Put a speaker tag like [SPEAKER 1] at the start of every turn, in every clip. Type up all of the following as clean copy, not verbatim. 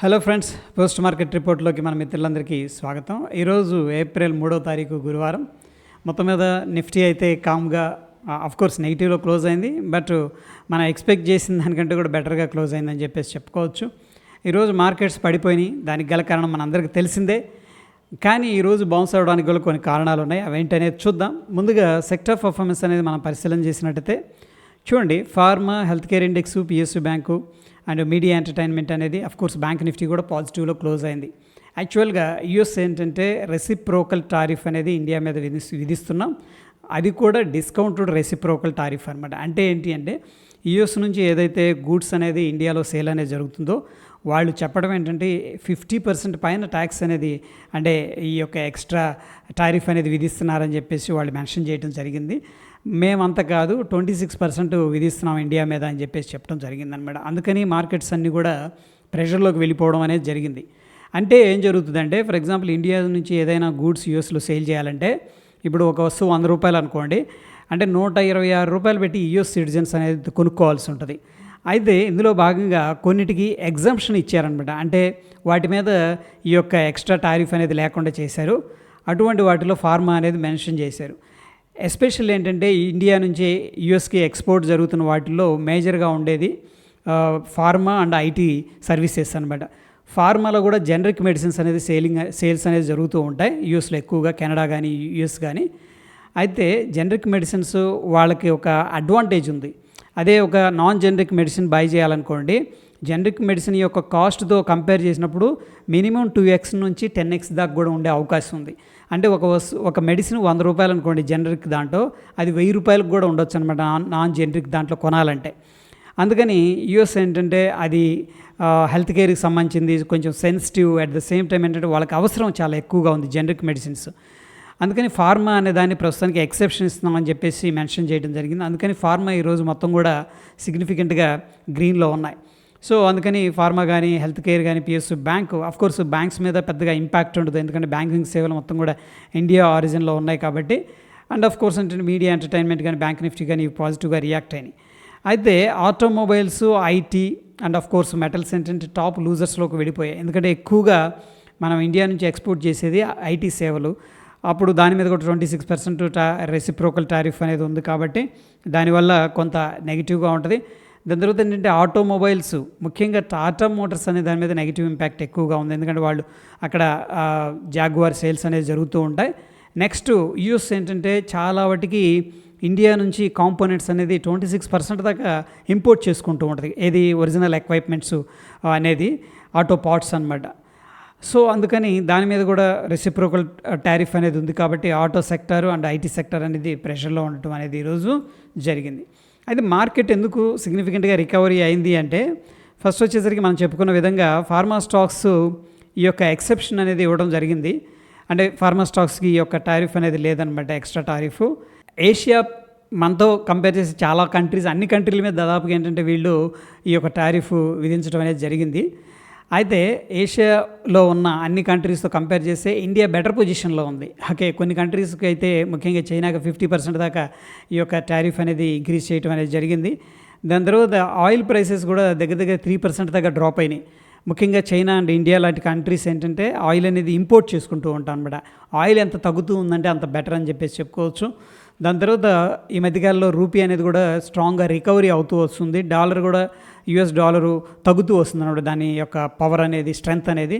[SPEAKER 1] Hello friends, post market రిపోర్ట్లోకి మన మిత్రులందరికీ స్వాగతం. ఈరోజు ఏప్రిల్ 3వ తారీఖు గురువారం. మొత్తం మీద నిఫ్టీ అయితే కామ్గా కోర్స్ నెగిటివ్లో క్లోజ్ అయింది. బట్ మనం ఎక్స్పెక్ట్ చేసిన దానికంటే కూడా బెటర్గా క్లోజ్ అయిందని చెప్పేసి చెప్పుకోవచ్చు. ఈరోజు మార్కెట్స్ పడిపోయినాయి. దానికి గల కారణం మనందరికీ తెలిసిందే. కానీ ఈరోజు బౌన్స్ అవ్వడానికి కూడా కొన్ని కారణాలు ఉన్నాయి. అవేంటనేది చూద్దాం. ముందుగా సెక్టర్ పర్ఫార్మెన్స్ అనేది మనం పరిశీలన చేసినట్టయితే చూడండి, pharma, health care index, PSU bank and media entertainment అనేది కోర్స్ బ్యాంక్ నిఫ్టీ కూడా పాజిటివ్లో క్లోజ్ అయింది. యాక్చువల్గా యూఎస్ ఏంటంటే రెసిప్రోకల్ టారిఫ్ అనేది ఇండియా మీద విధిస్తున్నాం. అది కూడా డిస్కౌంటెడ్ రెసిప్రోకల్ టారిఫ్ అనమాట. అంటే ఏంటి అంటే యూఎస్ నుంచి ఏదైతే గూడ్స్ అనేది ఇండియాలో సేల్ అనేది జరుగుతుందో వాళ్ళు చెప్పడం ఏంటంటే 50% పైన ట్యాక్స్ అనేది అంటే ఈ యొక్క ఎక్స్ట్రా టారిఫ్ అనేది విధిస్తున్నారని చెప్పేసి వాళ్ళు మెన్షన్ చేయడం జరిగింది. మేమంత కాదు, 26% విధిస్తున్నాం ఇండియా మీద అని చెప్పేసి చెప్పడం జరిగిందనమాట. అందుకని మార్కెట్స్ అన్నీ కూడా ప్రెషర్లోకి వెళ్ళిపోవడం అనేది జరిగింది. అంటే ఏం జరుగుతుందంటే, ఫర్ ఎగ్జాంపుల్ ఇండియా నుంచి ఏదైనా గూడ్స్ యూఎస్లో సేల్ చేయాలంటే ఇప్పుడు ఒక వస్తువు 100 రూపాయలు అనుకోండి, అంటే 126 రూపాయలు పెట్టి యూఎస్ సిటిజన్స్ అనేది కొనుక్కోవాల్సి ఉంటుంది. అయితే ఇందులో భాగంగా కొన్నిటికి ఎగ్జంప్షన్ ఇచ్చారనమాట. అంటే వాటి మీద ఈ యొక్క ఎక్స్ట్రా టారిఫ్ అనేది లేకుండా చేశారు. అటువంటి వాటిలో ఫార్మా అనేది మెన్షన్ చేశారు. ఎస్పెషల్ ఏంటంటే ఇండియా నుంచి యూఎస్కి ఎక్స్పోర్ట్ జరుగుతున్న వాటిల్లో మేజర్గా ఉండేది ఫార్మా అండ్ ఐటీ సర్వీసెస్ అనమాట. ఫార్మాలో కూడా జనరిక్ మెడిసిన్స్ అనేది సేల్స్ అనేది జరుగుతూ ఉంటాయి యూఎస్లో ఎక్కువగా, కెనడా కానీ యూఎస్ కానీ. అయితే జనరిక్ మెడిసిన్స్ వాళ్ళకి ఒక అడ్వాంటేజ్ ఉంది. అదే ఒక నాన్ జనరిక్ మెడిసిన్ బై చేయాలనుకోండి, జనరిక్ మెడిసిన్ యొక్క కాస్ట్తో కంపేర్ చేసినప్పుడు మినిమం 2x నుంచి 10x దాకా కూడా ఉండే అవకాశం ఉంది. అంటే ఒక మెడిసిన్ 100 రూపాయలు అనుకోండి జనరిక్ దాంట్లో, అది 1000 రూపాయలకు కూడా ఉండొచ్చు అనమాట నాన్ జనరిక్ దాంట్లో కొనాలంటే. అందుకని యూఎస్ ఏంటంటే అది హెల్త్ కేర్కి సంబంధించింది, కొంచెం sensitive. At the same time ఏంటంటే వాళ్ళకి అవసరం చాలా ఎక్కువగా ఉంది జనరిక్ మెడిసిన్స్. అందుకని ఫార్మా అనే దాన్ని ప్రస్తుతానికి ఎక్సెప్షన్ ఇస్తున్నామని చెప్పేసి మెన్షన్ చేయడం జరిగింది. అందుకని ఫార్మా ఈరోజు మొత్తం కూడా సిగ్నిఫికెంట్గా గ్రీన్లో ఉన్నాయి. సో అందుకని ఫార్మా కానీ, హెల్త్ కేర్ కానీ, పిఎస్యు బ్యాంకు, కోర్స్ బ్యాంక్స్ మీద పెద్దగా ఇంపాక్ట్ ఉండదు, ఎందుకంటే బ్యాంకింగ్ సేవలు మొత్తం కూడా ఇండియా ఆరిజిన్లో ఉన్నాయి కాబట్టి. అండ్ కోర్స్ అంటే మీడియా ఎంటర్టైన్మెంట్ కానీ, బ్యాంక్ నిఫ్టీ కానీ పాజిటివ్గా రియాక్ట్ అయినాయి. అయితే automobiles, IT and course metals ఏంటంటే టాప్ లూజర్స్లోకి వెళ్ళిపోయాయి. ఎందుకంటే ఎక్కువగా మనం ఇండియా నుంచి ఎక్స్పోర్ట్ చేసేది ఐటీ సేవలు. అప్పుడు దాని మీద కూడా 26% రెసిప్రోకల్ టారిఫ్ అనేది ఉంది కాబట్టి దానివల్ల కొంత నెగిటివ్గా ఉంటుంది. దాని తర్వాత ఏంటంటే ఆటోమొబైల్స్, ముఖ్యంగా టాటా మోటార్స్ అనే దాని మీద నెగిటివ్ ఇంపాక్ట్ ఎక్కువగా ఉంది. ఎందుకంటే వాళ్ళు అక్కడ జాగ్వార్ సేల్స్ అనేది జరుగుతూ ఉంటాయి. నెక్స్ట్ యూఎస్ ఏంటంటే చాలా వాటికి ఇండియా నుంచి కాంపోనెంట్స్ అనేది 26% దాకా ఇంపోర్ట్ చేసుకుంటూ ఉంటుంది. ఏది ఒరిజినల్ ఎక్విప్మెంట్స్ అనేది ఆటో పార్ట్స్ అనమాట. సో అందుకని దాని మీద కూడా రెసిప్రోకల్ టారిఫ్ అనేది ఉంది కాబట్టి auto sector and IT sector అనేది ప్రెషర్లో ఉండటం అనేది ఈరోజు జరిగింది. అయితే మార్కెట్ ఎందుకు సిగ్నిఫికెంట్గా రికవరీ అయింది అంటే, ఫస్ట్ వచ్చేసరికి మనం చెప్పుకున్న విధంగా ఫార్మా స్టాక్స్ ఈ యొక్క ఎక్సెప్షన్ అనేది ఇవ్వడం జరిగింది. అంటే ఫార్మా స్టాక్స్కి ఈ యొక్క టారిఫ్ అనేది లేదనమాట, ఎక్స్ట్రా టారిఫ్. ఏషియా మనతో కంపేర్ చేసి చాలా కంట్రీస్, అన్ని కంట్రీల మీద దాదాపుగా ఏంటంటే వీళ్ళు ఈ యొక్క టారిఫ్ విధించడం అనేది జరిగింది. అయితే ఏషియాలో ఉన్న అన్ని కంట్రీస్తో కంపేర్ చేస్తే ఇండియా బెటర్ పొజిషన్లో ఉంది. కొన్ని కంట్రీస్కి అయితే ముఖ్యంగా చైనాకి 50% దాకా ఈ యొక్క టారిఫ్ అనేది ఇంక్రీజ్ చేయడం అనేది జరిగింది. దాని తర్వాత ఆయిల్ ప్రైసెస్ కూడా దగ్గర 3% దాకా డ్రాప్ అయినాయి. ముఖ్యంగా చైనా అండ్ ఇండియా లాంటి కంట్రీస్ ఏంటంటే ఆయిల్ అనేది ఇంపోర్ట్ చేసుకుంటూ ఉంటాం అనమాట. ఆయిల్ ఎంత తగ్గుతూ ఉందంటే అంత బెటర్ అని చెప్పేసి చెప్పుకోవచ్చు. దాని తర్వాత ఈ మధ్యకాలంలో రూపీ అనేది కూడా స్ట్రాంగ్గా రికవరీ అవుతూ వస్తుంది. డాలర్ కూడా యుఎస్ డాలరు తగ్గుతూ వస్తుంది అన్నమాట, దాని యొక్క పవర్ అనేది, స్ట్రెంగ్త్ అనేది.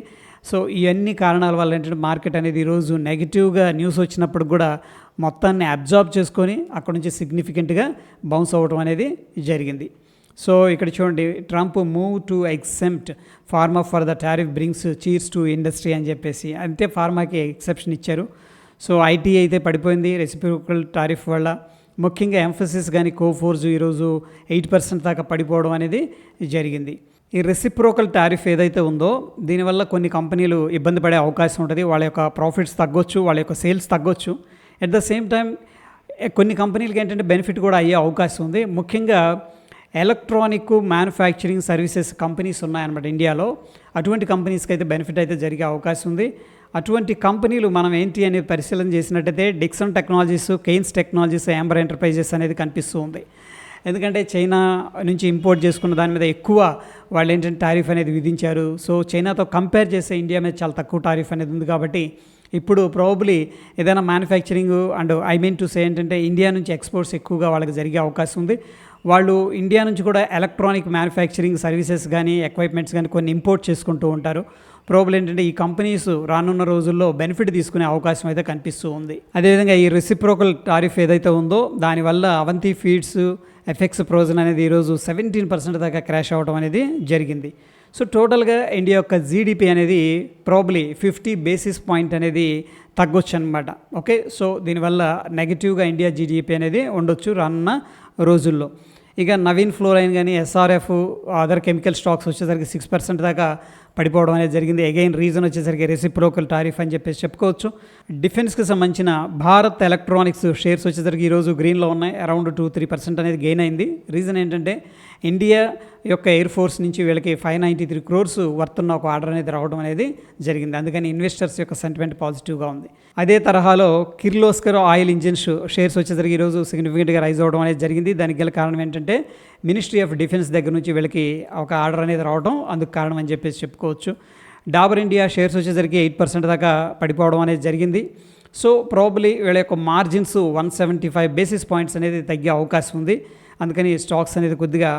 [SPEAKER 1] సో ఇవన్నీ కారణాల వల్ల ఏంటంటే మార్కెట్ అనేది ఈరోజు నెగిటివ్గా న్యూస్ వచ్చినప్పుడు కూడా మొత్తాన్ని అబ్జార్బ్ చేసుకొని అక్కడ నుంచి సిగ్నిఫికెంట్గా బౌన్స్ అవ్వడం అనేది జరిగింది. సో ఇక్కడ చూడండి, Trump move to except pharma for the tariff brings cheers to industry అని చెప్పేసి, అంటే ఫార్మాకి ఎక్సెప్షన్ ఇచ్చారు. సో ఐటీ అయితే పడిపోయింది రెసిప్రోకల్ టారిఫ్ వల్ల. ముఖ్యంగా ఎంఫసిస్ కానీ, కోఫోర్స్ ఈరోజు 8% దాకా పడిపోవడం అనేది జరిగింది. ఈ రెసిప్రోకల్ టారిఫ్ ఏదైతే ఉందో దీనివల్ల కొన్ని కంపెనీలు ఇబ్బంది పడే అవకాశం ఉంటుంది. వాళ్ళ యొక్క ప్రాఫిట్స్ తగ్గొచ్చు, వాళ్ళ యొక్క సేల్స్ తగ్గొచ్చు. అట్ ద సేమ్ టైం కొన్ని కంపెనీలకి ఏంటంటే బెనిఫిట్ కూడా అయ్యే అవకాశం ఉంది. ముఖ్యంగా ఎలక్ట్రానిక్ మ్యానుఫ్యాక్చరింగ్ సర్వీసెస్ కంపెనీస్ ఉన్నాయన్నమాట ఇండియాలో. అటువంటి కంపెనీస్కి అయితే బెనిఫిట్ అయితే జరిగే అవకాశం ఉంది. అటువంటి కంపెనీలు మనం ఏంటి అనేది పరిశీలన చేసినట్టయితే Dixon Technologies, Kaynes Technologies, Amber Enterprises అనేది కనిపిస్తూ ఉంది. ఎందుకంటే చైనా నుంచి ఇంపోర్ట్ చేసుకున్న దాని మీద ఎక్కువ వాళ్ళు ఏంటంటే టారిఫ్ అనేది విధించారు. సో చైనాతో కంపేర్ చేస్తే ఇండియా మీద చాలా తక్కువ టారిఫ్ అనేది ఉంది కాబట్టి ఇప్పుడు ప్రాబబ్లీ ఏదైనా manufacturing and I mean to say ఏంటంటే ఇండియా నుంచి ఎక్స్పోర్ట్స్ ఎక్కువగా వాళ్ళకి జరిగే అవకాశం ఉంది. వాళ్ళు ఇండియా నుంచి కూడా ఎలక్ట్రానిక్ మ్యానుఫ్యాక్చరింగ్ సర్వీసెస్ కానీ ఎక్విప్మెంట్స్ కానీ కొన్ని ఇంపోర్ట్ చేసుకుంటూ ఉంటారు. ప్రాబ్లం ఏంటంటే ఈ కంపెనీస్ రానున్న రోజుల్లో బెనిఫిట్ తీసుకునే అవకాశం అయితే కనిపిస్తూ ఉంది. అదేవిధంగా ఈ రెసిప్రోకల్ టారిఫ్ ఏదైతే ఉందో దానివల్ల అవంతి ఫీడ్స్, ఎఫెక్స్ ప్రోజన్ అనేది ఈరోజు 17% దాకా క్రాష్ అవ్వడం అనేది జరిగింది. సో టోటల్గా ఇండియా యొక్క జీడిపి అనేది ప్రాబ్లీ 50 బేసిస్ పాయింట్ అనేది తగ్గొచ్చు అనమాట. ఓకే, సో దీనివల్ల నెగిటివ్గా ఇండియా జీడిపి అనేది ఉండొచ్చు రానున్న రోజుల్లో. ఇక నవీన్ ఫ్లోరైన్ కానీ ఎస్ఆర్ఎఫ్ అదర్ కెమికల్ స్టాక్స్ వచ్చేసరికి 6% దాకా పడిపోవడం అనేది జరిగింది. అగైన్ రీజన్ వచ్చేసరికి రెసిప్రోకల్ టారిఫ్ అని చెప్పేసి చెప్పుకోవచ్చు. డిఫెన్స్కి సంబంధించిన భారత్ ఎలక్ట్రానిక్స్ షేర్స్ వచ్చేసరికి ఈరోజు గ్రీన్లో ఉన్నాయి. అరౌండ్ 2-3% అనేది గెయిన్ అయింది. రీజన్ ఏంటంటే ఇండియా యొక్క ఎయిర్ ఫోర్స్ నుంచి వీళ్ళకి 593 crores వర్త్ ఉన్న ఒక ఆర్డర్ అనేది రావడం అనేది జరిగింది. అందుకని ఇన్వెస్టర్స్ యొక్క సెంటిమెంట్ పాజిటివ్గా ఉంది. అదే తరహాలో కిర్లోస్కర్ ఆయిల్ ఇంజిన్స్ షేర్స్ వచ్చేసరికి ఈరోజు సిగ్నిఫికెంట్గా రైజ్ అవ్వడం అనేది జరిగింది. దానికి గల కారణం ఏంటంటే మినిస్ట్రీ ఆఫ్ డిఫెన్స్ దగ్గర నుంచి వీళ్ళకి ఒక ఆర్డర్ అనేది రావడం అందుకు కారణం అని చెప్పేసి చెప్పుకోవచ్చు. డాబర్ ఇండియా షేర్స్ వచ్చేసరికి 8% దాకా పడిపోవడం అనేది జరిగింది. సో ప్రాబబ్లీ వీళ్ళ యొక్క మార్జిన్స్ 175 బేసిస్ పాయింట్స్ అనేది తగ్గే అవకాశం ఉంది. అందుకని స్టాక్స్ అనేది కొద్దిగా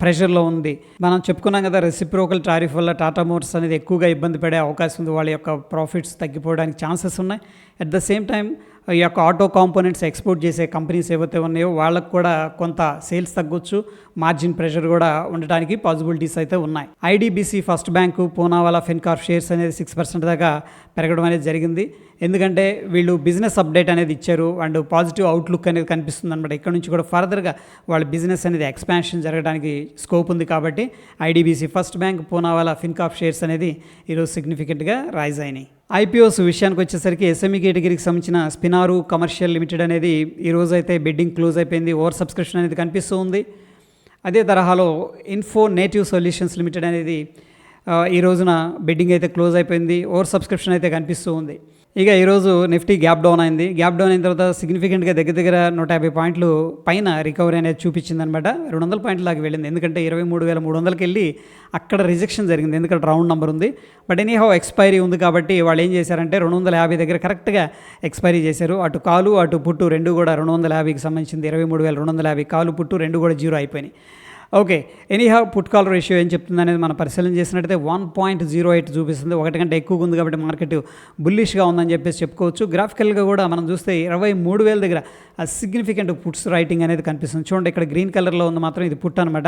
[SPEAKER 1] ప్రెషర్లో ఉంది. మనం చెప్పుకున్నాం కదా, రెసిప్రోకల్ టారిఫ్ వల్ల టాటా మోటార్స్ అనేది ఎక్కువగా ఇబ్బంది పడే అవకాశం ఉంది. వాళ్ళ యొక్క ప్రాఫిట్స్ తగ్గిపోవడానికి ఛాన్సెస్ ఉన్నాయి. అట్ ద సేమ్ టైం ఈ యొక్క ఆటో కాంపోనెంట్స్ ఎక్స్పోర్ట్ చేసే కంపెనీస్ ఏవైతే ఉన్నాయో వాళ్ళకు కూడా కొంత సేల్స్ తగ్గొచ్చు, మార్జిన్ ప్రెషర్ కూడా ఉండడానికి పాసిబిలిటీస్ అయితే ఉన్నాయి. IDBC first bank, Poonawalla Fincorp shares అనేది 6% దాకా పెరగడం అనేది జరిగింది. ఎందుకంటే వీళ్ళు బిజినెస్ అప్డేట్ అనేది ఇచ్చారు అండ్ పాజిటివ్ అవుట్లుక్ అనేది కనిపిస్తుంది అనమాట. ఇక్కడ నుంచి కూడా ఫర్దర్గా వాళ్ళ బిజినెస్ అనేది ఎక్స్పాన్షన్ జరగడానికి స్కోప్ ఉంది. కాబట్టి IDBC first bank, Poonawalla Fincorp shares అనేది ఈరోజు సిగ్నిఫికెంట్గా రైజ్ అయినాయి. ఐపీఓస్ విషయానికి వచ్చేసరికి ఎస్ఎంఈ కేటగిరీకి సంబంధించిన స్పినారు కమర్షియల్ లిమిటెడ్ అనేది ఈరోజు అయితే బెడ్డింగ్ క్లోజ్ అయిపోయింది. ఓవర్ సబ్స్క్రిప్షన్ అనేది కనిపిస్తూ ఉంది. అదే తరహాలో ఇన్ఫో నేటివ్ సొల్యూషన్స్ లిమిటెడ్ అనేది ఈ రోజున బెడ్డింగ్ అయితే క్లోజ్ అయిపోయింది. ఓవర్ సబ్స్క్రిప్షన్ అయితే కనిపిస్తూ ఉంది. ఇక ఈరోజు నిఫ్టీ గ్యాప్ డౌన్ అయింది. గ్యాప్ డౌన్ అయిన తర్వాత సిగ్నిఫికెంట్గా దగ్గర 150 పాయింట్లు పైన రికవరీ అనేది చూపించింది అనమాట. 200 పాయింట్ల దాకా వెళ్ళింది. ఎందుకంటే 23,300కి వెళ్ళి అక్కడ రిజెక్షన్ జరిగింది. ఎందుకంటే రౌండ్ నెంబర్ ఉంది. బట్ ఎనీహౌ ఎక్స్పైరీ ఉంది కాబట్టి వాళ్ళు ఏం చేశారంటే 250 దగ్గర కరెక్ట్గా ఎక్స్పైరీ చేశారు. అటు కాలు అటు పుట్టు రెండు కూడా 250కి సంబంధించింది. 23,250 కాలు పుట్టు రెండు కూడా 0 అయిపోయినాయి. Okay, anyhow put call ratio ఏం చెప్తుంది అనేది మనం పరిశీలన చేసినట్టయితే 1.08 చూపిస్తుంది. 1 కంటే ఎక్కువగా ఉంది కాబట్టి మార్కెట్ బుల్లిష్గా ఉందని చెప్పేసి చెప్పుకోవచ్చు. గ్రాఫికల్గా కూడా మనం చూస్తే 23,000 దగ్గర ఆ సిగ్నిఫికెంట్ పుట్స్ రైటింగ్ అనేది కనిపిస్తుంది. చూడండి, ఇక్కడ గ్రీన్ కలర్లో ఉంది మాత్రం ఇది పుట్ అనమాట.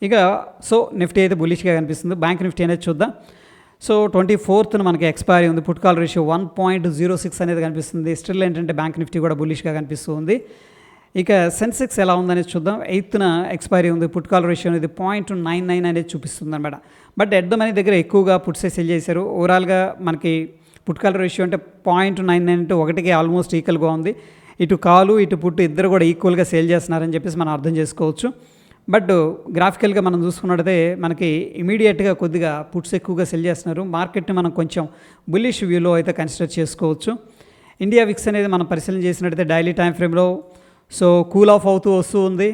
[SPEAKER 1] ఇక సో నిఫ్టీ అయితే బుల్లిష్గా కనిపిస్తుంది. బ్యాంక్ నిఫ్టీ అనేది చూద్దాం. సో 24th మనకి ఎక్స్పైరీ ఉంది. పుట్ కాల్ రేషియో 1.06 అనేది కనిపిస్తుంది. స్టిల్ ఏంటంటే బ్యాంక్ నిఫ్టీ కూడా బుల్లిష్గా కనిపిస్తుంది. ఇక సెన్సెక్స్ ఎలా ఉందనేది చూద్దాం. 8th ఎక్స్పైరీ ఉంది. పుట్ కాల్ రేషియో అనేది 0.99 అనేది చూపిస్తుంది అనమాట. బట్ ఎట్ ద మనీ దగ్గర ఎక్కువగా పుట్సే సెల్ చేశారు. ఓవరాల్గా మనకి పుట్ కాల్ రేషియో అంటే 0.99 అంటే 1కి ఆల్మోస్ట్ ఈక్వల్గా ఉంది. ఇటు కాలు ఇటు పుట్టు ఇద్దరు కూడా ఈక్వల్గా సేల్ చేస్తున్నారని చెప్పేసి మనం అర్థం చేసుకోవచ్చు. బట్ గ్రాఫికల్గా మనం చూసుకున్నట్టయితే మనకి ఇమీడియట్గా కొద్దిగా పుట్స్ ఎక్కువగా సెల్ చేస్తున్నారు. మార్కెట్ని మనం కొంచెం బుల్లిష్ వ్యూలో అయితే కన్సిడర్ చేసుకోవచ్చు. ఇండియా విక్స్ అనేది మనం పరిశీలన చేసినట్టయితే డైలీ టైం ఫ్రేమ్లో సో కూల్ ఆఫ్ అవుతూ వస్తూ ఉంది.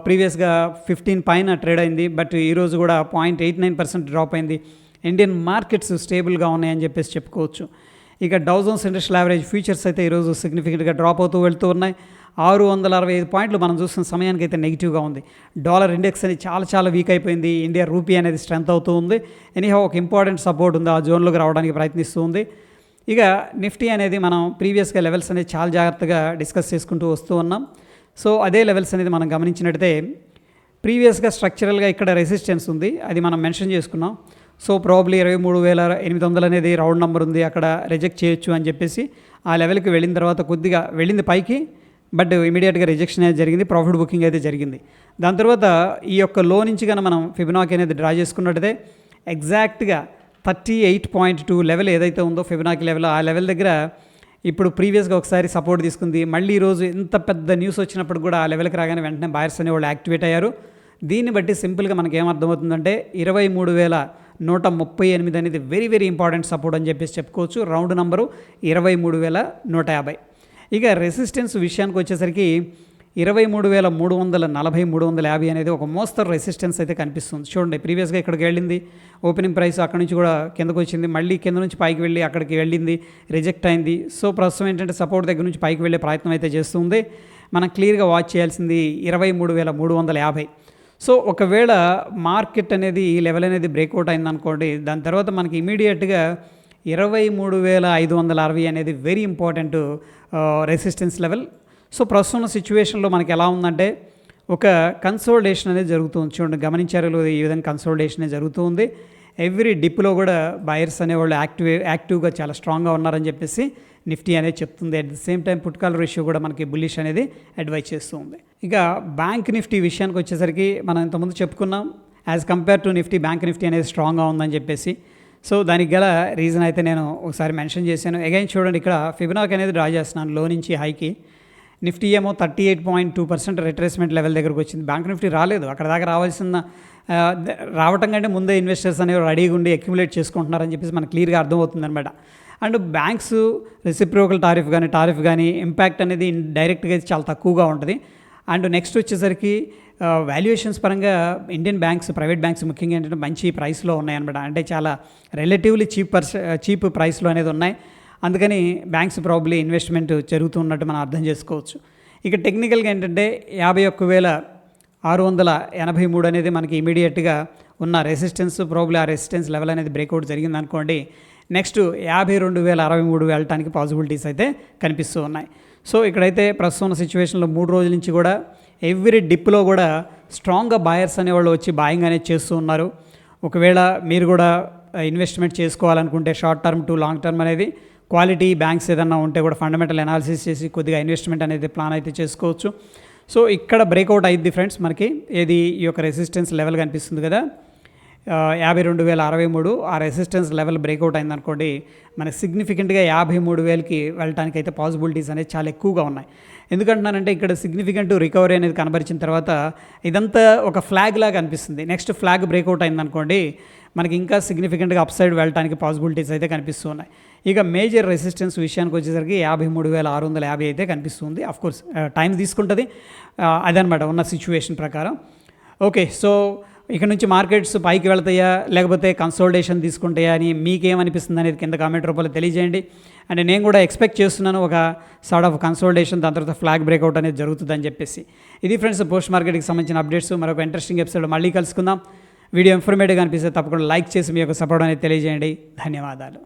[SPEAKER 1] ప్రీవియస్గా 15 పైన ట్రేడ్ అయింది. బట్ ఈరోజు కూడా 0.89% డ్రాప్ అయింది. ఇండియన్ మార్కెట్స్ స్టేబుల్గా ఉన్నాయని చెప్పేసి చెప్పుకోవచ్చు. ఇక Dow Jones Industrial Average futures అయితే ఈరోజు సిగ్నిఫికెంట్గా డ్రాప్ అవుతూ వెళ్తూ ఉన్నాయి. 665 పాయింట్లు మనం చూస్తున్న సమయానికి అయితే నెగిటివ్గా ఉంది. డాలర్ ఇండెక్స్ అనేది చాలా వీక్ అయిపోయింది. ఇండియా రూపీ అనేది స్ట్రెంత్ అవుతూ ఉంది. ఎనీహౌ ఒక ఇంపార్టెంట్ సపోర్ట్ ఉంది, ఆ జోన్లోకి రావడానికి ప్రయత్నిస్తూ ఉంది. ఇక నిఫ్టీ అనేది మనం ప్రీవియస్గా లెవెల్స్ అనేది చాలా జాగ్రత్తగా డిస్కస్ చేసుకుంటూ వస్తూ ఉన్నాం. సో అదే లెవెల్స్ అనేది మనం గమనించినట్టయితే ప్రీవియస్గా స్ట్రక్చరల్గా ఇక్కడ రెసిస్టెన్స్ ఉంది, అది మనం మెన్షన్ చేసుకున్నాం. సో ప్రాబ్లీ 23,800 అనేది రౌండ్ నెంబర్ ఉంది, అక్కడ రిజెక్ట్ చేయొచ్చు అని చెప్పేసి ఆ లెవెల్కి వెళ్ళిన తర్వాత కొద్దిగా వెళ్ళింది పైకి. బట్ ఇమీడియట్గా రిజెక్షన్ అనేది జరిగింది. ప్రాఫిట్ బుకింగ్ అయితే జరిగింది. దాని తర్వాత ఈ యొక్క లో నుంచి కన్నా మనం ఫిబొనాకీ అనేది డ్రా చేసుకున్నట్టయితే ఎగ్జాక్ట్గా 38.2 లెవెల్ ఏదైతే ఉందో ఫిబొనాకీ లెవెల్, ఆ లెవెల్ దగ్గర ఇప్పుడు ప్రీవియస్గా ఒకసారి సపోర్ట్ తీసుకుంది. మళ్ళీ ఈరోజు ఇంత పెద్ద న్యూస్ వచ్చినప్పుడు కూడా ఆ లెవెల్కి రాగానే వెంటనే బయర్స్ అనేవాళ్ళు యాక్టివేట్ అయ్యారు. దీన్ని బట్టి సింపుల్గా మనకి ఏమర్థమవుతుందంటే 23,138 అనేది వెరీ ఇంపార్టెంట్ సపోర్ట్ అని చెప్పేసి చెప్పుకోవచ్చు. Round number 23,150. ఇక రెసిస్టెన్స్ విషయానికి వచ్చేసరికి 23,340 350 అనేది ఒక మోస్తరు రెసిస్టెన్స్ అయితే కనిపిస్తుంది. చూడండి, ప్రీవియస్గా ఇక్కడికి వెళ్ళింది, ఓపెనింగ్ ప్రైస్ అక్కడ నుంచి కూడా కిందకు వచ్చింది, మళ్ళీ కింద నుంచి పైకి వెళ్ళి అక్కడికి వెళ్ళింది, రిజెక్ట్ అయింది. సో ప్రస్తుతం ఏంటంటే సపోర్ట్ దగ్గర నుంచి పైకి వెళ్ళే ప్రయత్నం అయితే చేస్తుంది. మనం క్లియర్గా వాచ్ చేయాల్సింది 23,350. సో ఒకవేళ మార్కెట్ అనేది ఈ లెవెల్ అనేది బ్రేక్అవుట్ అయిందనుకోండి, దాని తర్వాత మనకి ఇమీడియట్గా 23,560 అనేది very important resistance level. So ప్రస్తుతం సిచ్యువేషన్లో మనకి ఎలా ఉందంటే ఒక కన్సోలిడేషన్ అనేది జరుగుతుంది. చూడండి, గమనించారు ఈ విధంగా కన్సోలిడేషన్ జరుగుతూ ఉంది. ఎవ్రీ డిప్లో కూడా బయర్స్ అనేవాళ్ళు యాక్టివ్గా చాలా స్ట్రాంగ్గా ఉన్నారని చెప్పేసి నిఫ్టీ అనేది చెప్తుంది. At the same time put call ratio కూడా మనకి బుల్లిష్ అనేది అడ్వైజ్ చేస్తూ ఉంది. ఇక బ్యాంక్ నిఫ్టీ విషయానికి వచ్చేసరికి మనం ఇంతకుముందు చెప్పుకున్నాం, as compare to Nifty bank Nifty అనేది స్ట్రాంగ్గా ఉందని చెప్పేసి. సో దానికి గల రీజన్ అయితే నేను ఒకసారి మెన్షన్ చేశాను. అగైన్ చూడండి, ఇక్కడ ఫిబొనాకీ అనేది డ్రా చేస్తున్నాను లో నుంచి హైకి. నిఫ్టీ ఏమో 38.2% రిట్రేస్మెంట్ లెవెల్ దగ్గరకు వచ్చింది. బ్యాంక్ నిఫ్టీ రాలేదు, అక్కడ దాకా రావటం కంటే ముందే ఇన్వెస్టర్స్ అనేవి రెడీగా ఉండి అక్యుములేట్ చేసుకుంటున్నారని చెప్పేసి మనకు క్లియర్గా అర్థమవుతుంది అనమాట. అండ్ బ్యాంక్స్ రెసిప్రోకల్ టారిఫ్ కానీ ఇంపాక్ట్ అనేది డైరెక్ట్గా అయితే చాలా తక్కువగా ఉంటుంది. అండ్ నెక్స్ట్ వచ్చేసరికి వాల్యుయేషన్స్ పరంగా ఇండియన్ బ్యాంక్స్, ప్రైవేట్ బ్యాంక్స్ ముఖ్యంగా ఏంటంటే మంచి ప్రైస్లో ఉన్నాయన్నమాట. అంటే చాలా రిలేటివ్లీ చీప్ ప్రైస్లో అనేది ఉన్నాయి. అందుకని బ్యాంక్స్ ప్రాబ్లీ ఇన్వెస్ట్మెంట్ జరుగుతున్నట్టు మనం అర్థం చేసుకోవచ్చు. ఇక టెక్నికల్గా ఏంటంటే 51,683 అనేది మనకి ఇమీడియట్గా ఉన్న రెసిస్టెన్స్, ప్రాబ్లీ ఆ రెసిస్టెన్స్ లెవెల్ అనేది బ్రేక్అవుట్ జరిగింది అనుకోండి, నెక్స్ట్ 52,063 వెళ్ళటానికి పాసిబిలిటీస్ అయితే కనిపిస్తూ ఉన్నాయి. సో ఇక్కడైతే ప్రస్తుతం ఉన్న సిచ్యువేషన్లో 3 రోజుల నుంచి కూడా ఎవ్రీ డిప్లో కూడా స్ట్రాంగ్గా బాయర్స్ అనేవాళ్ళు వచ్చి బాయింగ్ అనేది చేస్తూ ఉన్నారు. ఒకవేళ మీరు కూడా ఇన్వెస్ట్మెంట్ చేసుకోవాలనుకుంటే short term two long term అనేది క్వాలిటీ బ్యాంక్స్ ఏదన్నా ఉంటే కూడా ఫండమెంటల్ అనాలిసిస్ చేసి కొద్దిగా ఇన్వెస్ట్మెంట్ అనేది ప్లాన్ అయితే చేసుకోవచ్చు. సో ఇక్కడ బ్రేక్అవుట్ అయ్యింది ఫ్రెండ్స్, మనకి ఏది ఈ యొక్క రెసిస్టెన్స్ లెవెల్ కనిపిస్తుంది కదా 52,063, ఆ రెసిస్టెన్స్ లెవెల్ బ్రేక్అవుట్ అయిందనుకోండి, మనకి సిగ్నిఫికెంట్గా 53,000కి వెళ్ళడానికి అయితే పాసిబిలిటీస్ అనేది చాలా ఎక్కువగా ఉన్నాయి. ఎందుకంటున్నానంటే ఇక్కడ సిగ్నిఫికెంట్ రికవరీ అనేది కనబరిచిన తర్వాత ఇదంతా ఒక ఫ్లాగ్ లాగా అనిపిస్తుంది. నెక్స్ట్ ఫ్లాగ్ బ్రేక్అవుట్ అయిందనుకోండి, మనకి ఇంకా సిగ్నిఫికెంట్గా అప్ సైడ్ వెళ్ళడానికి పాసిబిలిటీస్ అయితే కనిపిస్తూ ఉన్నాయి. ఇక మేజర్ రెసిస్టెన్స్ విషయానికి వచ్చేసరికి 53,650 అయితే కనిపిస్తుంది. అఫ్కోర్స్ టైం తీసుకుంటుంది, అదనమాట ఉన్న సిచ్యువేషన్ ప్రకారం. ఓకే, సో ఇక్కడ నుంచి మార్కెట్స్ పైకి వెళ్తాయా లేకపోతే కన్సోలిడేషన్ తీసుకుంటాయా అని మీకేమనిపిస్తుంది అనేది కింద కామెంట్ రూపంలో తెలియజేయండి. అండ్ నేను కూడా ఎక్స్పెక్ట్ చేస్తున్నాను ఒక సార్ట్ ఆఫ్ కన్సోలిడేషన్, దాని తర్వాత ఫ్లాగ్ బ్రేక్అవుట్ అనేది జరుగుతుందని చెప్పేసి. ఇది ఫ్రెండ్స్ పోస్ట్ మార్కెట్కి సంబంధించిన అప్డేట్స్. మరొక ఇంట్రెస్టింగ్ ఎపిసోడ్ మళ్ళీ కలుసుకుందాం. వీడియో ఇన్ఫర్మేటివ్గా అనిపిస్తే తప్పకుండా లైక్ చేసి మీ యొక్క సపోర్ట్ అనేది తెలియజేయండి. ధన్యవాదాలు.